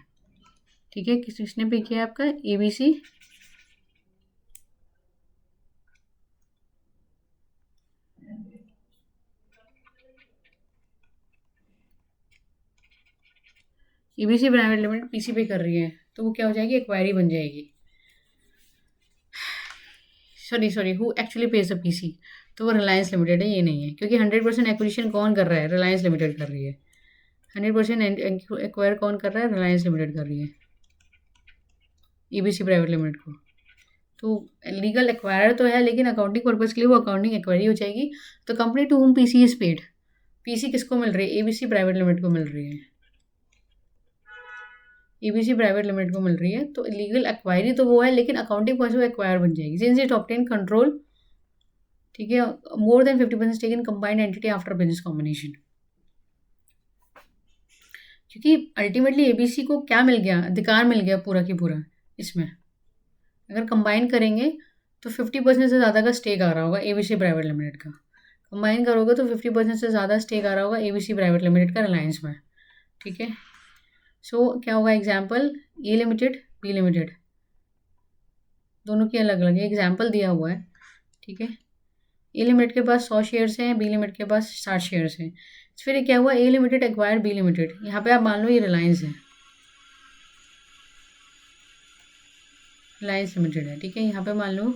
ठीक है, किसने पे किया है आपका, ABC ABC private limited PC पे कर रही है, तो वो क्या हो जाएगी, एक्वायरी बन जाएगी, sorry who actually pays the PC, तो वो रिलायंस लिमिटेड है, ये नहीं है, क्योंकि 100% एक्विजिशन कौन कर रहा है, रिलायंस लिमिटेड कर रही है, 100% एक्वायर कौन कर रहा है, रिलायंस लिमिटेड कर रही है एबीसी प्राइवेट लिमिटेड को, तो लीगल एक्वायर तो है, लेकिन अकाउंटिंग पर्पज के लिए वो अकाउंटिंग एक्वायरी हो जाएगी। तो company to whom PC is paid, PC किसको मिल रही है, एबीसी प्राइवेट लिमिटेड को मिल रही है, एबीसी प्राइवेट लिमिटेड को मिल रही है, तो लीगल एक्वायरी तो वो है, लेकिन अकाउंटिंग पर्पज वो एक्वायर बन जाएगी, सिंस इट ऑब्टेन कंट्रोल, ठीक है, more than 50% stake in combined entity after business combination, क्योंकि अल्टीमेटली एबीसी को क्या मिल गया, अधिकार मिल गया पूरा की पूरा इसमें, अगर कंबाइन करेंगे तो 50% से ज़्यादा का स्टेक आ रहा होगा एबीसी प्राइवेट लिमिटेड का, कंबाइन करोगे तो 50% से ज़्यादा स्टेक आ रहा होगा एबीसी प्राइवेट लिमिटेड का रिलायंस में, ठीक है। सो क्या होगा, एग्जाम्पल ए लिमिटेड बी लिमिटेड, दोनों की अलग अलग एग्जाम्पल दिया हुआ है, ठीक है। ए लिमिटेड के पास 100 शेयर्स हैं, बी लिमिटेड के पास 60 शेयर्स हैं, फिर क्या हुआ, ए लिमिटेड एक्वायर बी लिमिटेड, यहाँ पे आप मान लो ये रिलायंस है, रिलायंस लिमिटेड है, ठीक है, यहाँ पे मान लो,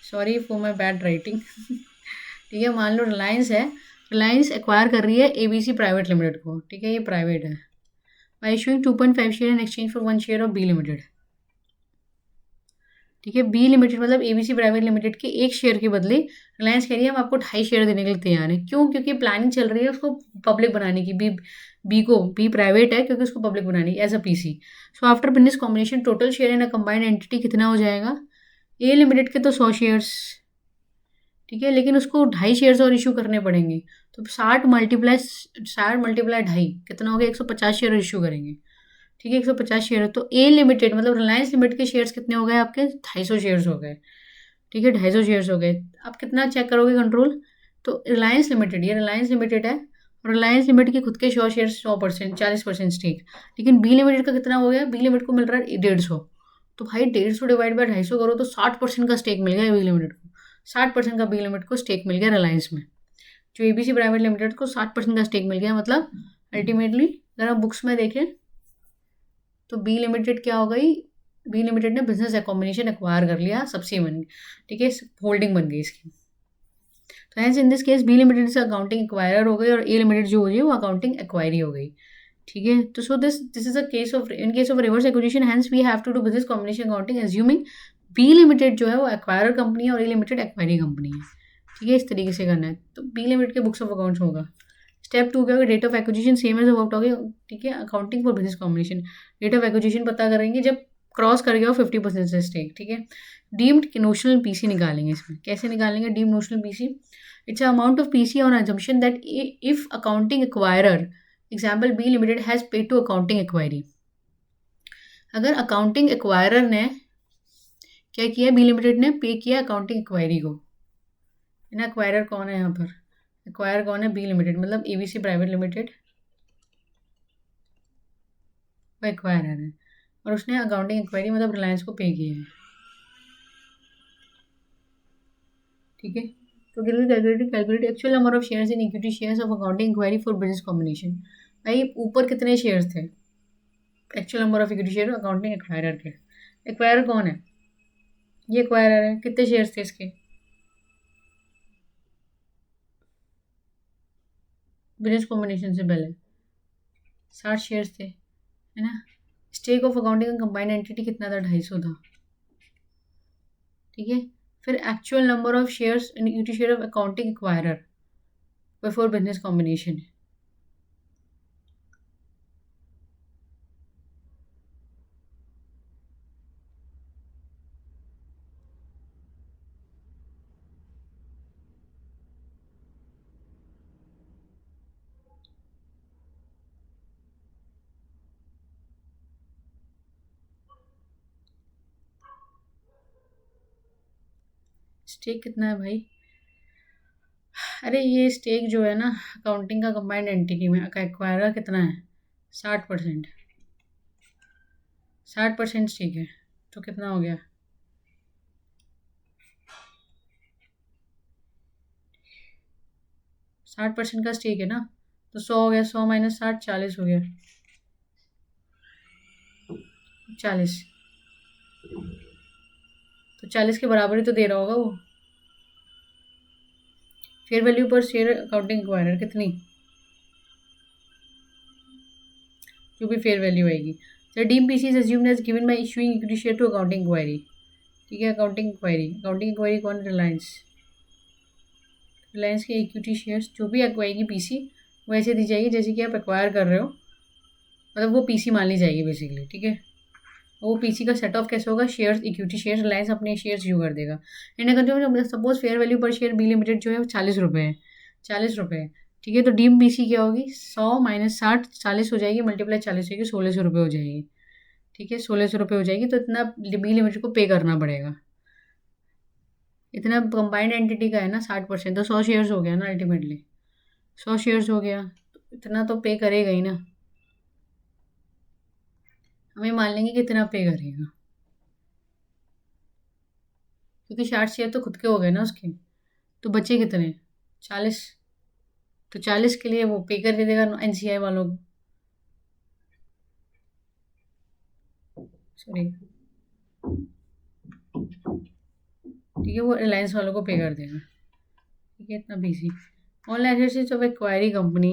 sorry for my bad writing ठीक है, मान लो रिलायंस है, रिलायंस एक्वायर कर रही है एबीसी प्राइवेट लिमिटेड को, ठीक है, ये प्राइवेट है, by issuing 2.5 share in exchange for 1 share of B limited, ठीक है, बी लिमिटेड मतलब एबीसी प्राइवेट लिमिटेड के 1 शेयर के बदले रिलायंस कह रही है हम आपको 2.5 शेयर देने के लिए तैयार हैं, क्यों, क्योंकि प्लानिंग चल रही है उसको पब्लिक बनाने की, बी प्राइवेट है क्योंकि उसको पब्लिक बनानी as a PC. So after business combination total share in a combined entity कितना हो जाएगा, ए लिमिटेड के तो 100 शेयर्स, ठीक है, लेकिन उसको 2.5 शेयर्स और इशू करने पड़ेंगे, तो 60 मल्टीप्लाई 2.5 कितना हो गया, 150 शेयर इशू करेंगे, ठीक है, 150 शेयर, तो ए लिमिटेड मतलब रिलायंस लिमिटेड के शेयर्स कितने हो गए आपके, 250 शेयर्स हो गए, ठीक है, 250 शेयर्स हो गए। आप कितना चेक करोगे कंट्रोल? तो रिलायंस लिमिटेड, ये रिलायंस लिमिटेड है, और रिलायंस लिमिटेड के खुद के शेयर्स 100%, 40% स्टेक। लेकिन बी लिमिटेड का कितना हो गया? बी लिमिटेड को मिल रहा है 150। तो भाई 150 डिवाइड बाय 250 करो तो 60% का स्टेक मिल गया बी लिमिटेड को। 60% का बी लिमिटेड को स्टेक मिल गया रिलायंस में। जो एबीसी प्राइवेट लिमिटेड को 60% का स्टेक मिल गया, मतलब अल्टीमेटली अगर आप बुक्स में देखें तो बी लिमिटेड क्या हो गई? बी लिमिटेड ने बिजनेस कॉम्बिनेशन एक्वायर कर लिया, सबसे बन गई, ठीक है, होल्डिंग बन गई इसकी। तो hence in this case B limited से अकाउंटिंग एक्वायरर हो गई और ए लिमिटेड जो हो गई वो अकाउंटिंग एक्वायरी हो गई, ठीक है। तो so this is a case of, in case of reverse acquisition hence we have to do business combination accounting assuming B limited जो है वो एक्वायरर कंपनी है और ए लिमिटेड एक्वायरी कंपनी है, ठीक है। इस तरीके से करना है। तो बी लिमिटेड के बुक्स ऑफ अकाउंट्स होगा। स्टेप 2 क्या होगा? Date of acquisition same as about हो गया, ठीक है। Accounting for business combination, date of acquisition पता करेंगे जब क्रॉस कर गया हो 50% से स्टेक, ठीक है। डीम्ड नोशनल पीसी निकालेंगे इसमें। कैसे निकालेंगे deemed notional PC? It's amount of PC on assumption that if accounting acquirer, example B limited has paid to accounting acquiry। अगर अकाउंटिंग एक्वायरर ने क्या किया? बी लिमिटेड ने पे किया अकाउंटिंग एक्वायरी को। ना एक्वायरर कौन है यहाँ पर? एक्वायर कौन है? बी लिमिटेड, मतलब एबीसी प्राइवेट लिमिटेड वो एक्वायरर है और उसने अकाउंटिंग एक्वायरी मतलब रिलायंस को पे किया है, ठीक है। तो calculate actual number of shares in equity shares of accounting inquiry for business combination. भाई ऊपर कितने शेयर्स थे? Actual number of equity share accounting acquirer के। एक्वायरर कौन है? ये एक्वायरर है। कितने शेयर्स थे इसके? बिजनेस कॉम्बिनेशन से पहले 60 शेयर्स थे, है ना। Stake of accounting combined entity कितना था? 250 था, ठीक है। फिर actual number of shares in equity share of accounting acquirer before business combination. Stake कितना है भाई? अरे ये स्टेक जो है ना अकाउंटिंग का कंबाइंड एंटिटी में एक्वायरर कितना है? 60%। 60% स्टेक है तो कितना हो गया? 60% का स्टेक है ना, तो 100 हो गया। 100 माइनस 60, 40 हो गया। 40, तो 40 के बराबर ही तो दे रहा होगा वो। Fair value per share accounting acquirer कितनी? जो भी फेयर वैल्यू आएगी। The deemed PC is assumed as given by issuing equity share to accounting inquiry, ठीक है। अकाउंटिंग इंक्वायरी कौन? रिलायंस। रिलायंस के इक्विटी शेयर्स जो भी एक्वायरी पीसी वैसे दी जाएगी जैसे कि आप एक्वायर कर रहे हो, मतलब वो पीसी मान ली जाएगी बेसिकली, ठीक है। वो पीसी का सेट ऑफ कैसे होगा? शेयर्स, इक्विटी शेयर्स, रिलायंस अपने शेयर्स इशू कर देगा। In country suppose fair value per share B limited जो है वो 40 रुपये है, 40 रुपये, ठीक है। तो डीम पीसी क्या होगी? 100 माइनस 60, 40 हो जाएगी, मल्टीप्लाई 40 होगी, 1600 रुपये हो जाएगी, ठीक है। 1600 रुपये हो जाएगी, तो इतना बी लिमिटेड को पे करना पड़ेगा। इतना कंबाइंड एंटिटी का है ना 60%, तो 100 शेयर्स हो गया ना अल्टीमेटली। 100 शेयर्स हो गया तो इतना तो पे करेगा ही ना। हमें मान लेंगे कितना पे करेगा, क्योंकि 60 शेयर तो खुद के हो गए ना उसके। तो बचे कितने? 40। तो 40 के लिए वो पे कर दे देगा एनसीआई वालों को, सॉरी, ठीक है, वो रिलायंस वालों को पे कर देगा, ठीक है। इतना BC. Online assets of acquiree company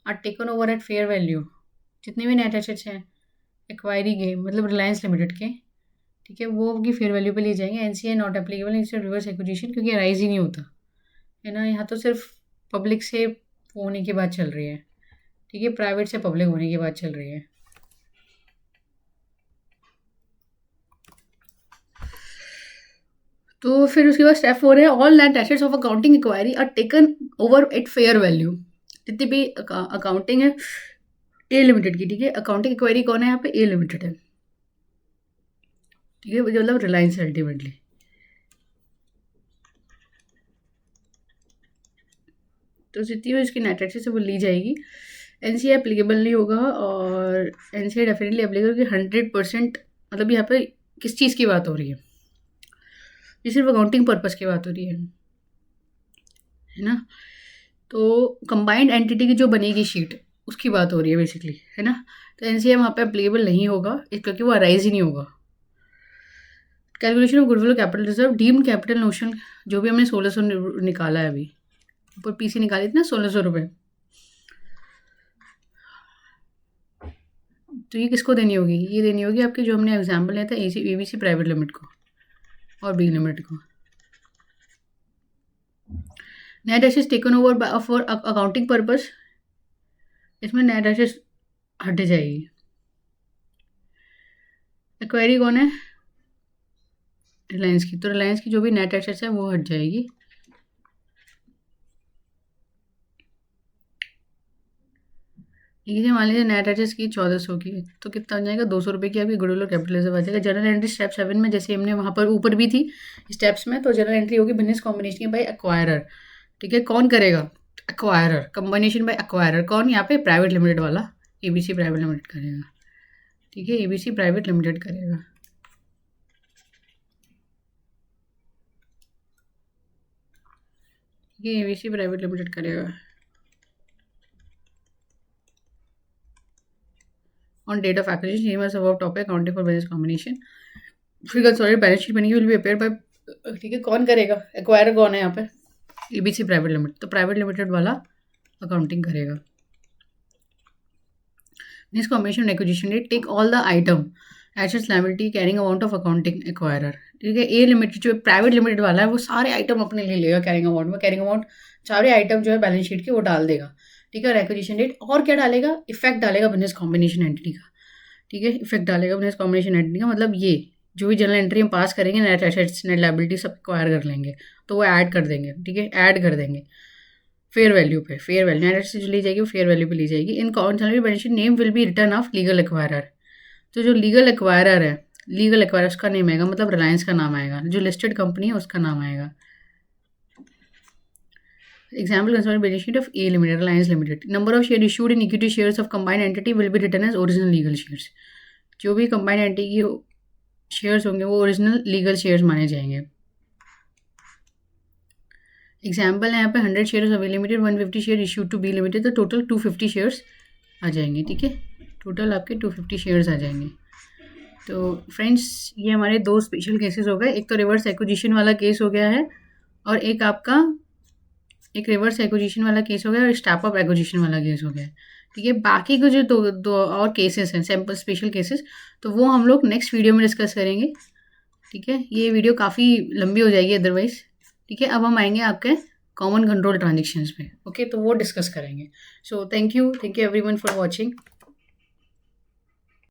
are taken over at fair value. जितने भी नेट एसेट्स हैं एक्वायरी के, मतलब रिलायंस लिमिटेड के, ठीक है, वो उनकी फेयर वैल्यू पे लिए जाएंगे। NCI not applicable in reverse acquisition, क्योंकि राइज ही नहीं होता है ना। यहाँ तो सिर्फ पब्लिक से होने की बात चल रही है, ठीक है, प्राइवेट से पब्लिक होने की बात चल रही है। तो फिर उसके बाद स्टेप 4 है all net assets of accounting inquiry are taken over at fair value. जितनी भी अकाउंटिंग है ए लिमिटेड की, ठीक है। अकाउंटिंग इंक्वायरी कौन है यहाँ पे? ए लिमिटेड है, ठीक है, मतलब रिलायंस अल्टीमेटली। तो जितनी भी इसकी नेट एसेट्स है वो ली जाएगी। एनसीए एप्लीकेबल नहीं होगा, और एनसीए डेफिनेटली एप्लीकेबल कि 100%, मतलब यहाँ पे किस चीज़ की बात हो रही है, ये सिर्फ अकाउंटिंग पर्पज़ की बात हो रही है ना। तो कंबाइंड एंटिटी की जो बनेगी शीट उसकी बात हो रही है बेसिकली, है ना। तो एनसीए वहाँ पे एप्लीकेबल नहीं होगा क्योंकि वो अराइज ही नहीं होगा। Calculation of goodwill capital reserve, deemed capital notion जो भी हमने 1600 निकाला है अभी, ऊपर पीसी निकाली थी ना 1600 रुपये, तो ये किसको देनी होगी, ये देनी होगी आपके जो हमने एग्जाम्पल लिया था एबीसी प्राइवेट लिमिटेड को और बी लिमिटेड को। Net assets taken over for accounting purpose, इसमें नेट एसेट्स हट जाएगी। एक्वायरी कौन है, रिलायंस की, तो रिलायंस की जो भी नेट एसेट्स है वो हट जाएगी। ठीक है, मान लीजिए नेट एसेट्स की 1400 की, तो कितना हो जाएगा, 200 रुपये की आपकी गुडविल और कैपिटल रिजर्व आ जाएगा। जनरल एंट्री स्टेप 7 में जैसे हमने वहाँ पर ऊपर भी थी स्टेप्स में, तो जनरल एंट्री होगी बिजनेस कॉम्बिनेशन बाय एक्वायरर। ठीक है, कौन करेगा, एक्वायरर, कॉम्बिनेशन बाय एक्वायरर, कौन यहाँ पे प्राइवेट लिमिटेड वाला, एबीसी प्राइवेट लिमिटेड करेगा। ठीक है, एबीसी प्राइवेट लिमिटेड करेगा। ठीक है, एबीसी प्राइवेट लिमिटेड करेगा। On date of acquisition same as above topic accounting for business combination, फिर कंसोलिडेटेड बैलेंस शीट बनेगी, विल बी अपेयर बाय। ठीक है, कौन करेगा, एक्वायरर कौन है यहाँ पे, एबीसी प्राइवेट लिमिटेड, तो प्राइवेट लिमिटेड वाला अकाउंटिंग करेगा। Business combination acquisition date, take all the item assets liability carrying amount of accounting acquirer. ठीक है, ए लिमिटेड जो प्राइवेट लिमिटेड वाला है वो सारे आइटम अपने ले लेगा कैरिंग अमाउंट में, कैरिंग अमाउंट सारे आइटम जो है बैलेंस शीट के वो डाल देगा। ठीक है, और एक्विजिशन डेट और क्या डालेगा, इफेक्ट डालेगा बिजनेस कॉम्बिनेशन एंटिटी का। ठीक है, इफेक्ट डालेगा बिजनेस कॉम्बिनेशन एंटिटी का, मतलब ये जो भी जनरल एंट्री हम पास करेंगे, नेट एसेट्स नेट लायबिलिटी सब एक्वायर कर लेंगे, तो वो ऐड कर देंगे। ठीक है, ऐड कर देंगे फेयर वैल्यू पे, फेयर वैल्यू नेट एसेट्स जो ली जाएगी वो फेयर वैल्यू पे ली जाएगी। In consolidated balance sheet name will be return of legal acquirer, तो जो लीगल एक्वायरर है, लीगल एक्वायरर उसका नेम आएगा, मतलब रिलायंस का नाम आएगा, जो लिस्टेड कंपनी है उसका नाम आएगा। Example consolidated balance sheet of A limited, Reliance limited, number of share issued in equity shares of combined entity will be return as original legal shares, जो भी कंबाइंड एंटिटी की शेयर्स होंगे वो ओरिजिनल लीगल शेयर्स माने जाएंगे। Example है यहाँ पे 100 shares of A limited, 150 share issued to B limited, तो टोटल 250 शेयर्स आ जाएंगे। ठीक है, टोटल आपके 250 शेयर्स आ जाएंगे। तो फ्रेंड्स ये हमारे दो स्पेशल केसेस हो गए, एक तो रिवर्स एक्विजिशन वाला केस हो गया है, और एक आपका एक रिवर्स एक्विजिशन वाला केस हो गया और स्टैप अप एक्विजिशन वाला केस हो गया। ठीक है, बाकी के जो दो और केसेस हैं सैम्पल स्पेशल केसेस, तो वो हम लोग नेक्स्ट वीडियो में डिस्कस करेंगे। ठीक है, ये वीडियो काफ़ी लंबी हो जाएगी अदरवाइज। ठीक है, अब हम आएंगे आपके कॉमन कंट्रोल ट्रांजेक्शन्स पे। ओके, तो वो डिस्कस करेंगे। So thank you everyone for watching.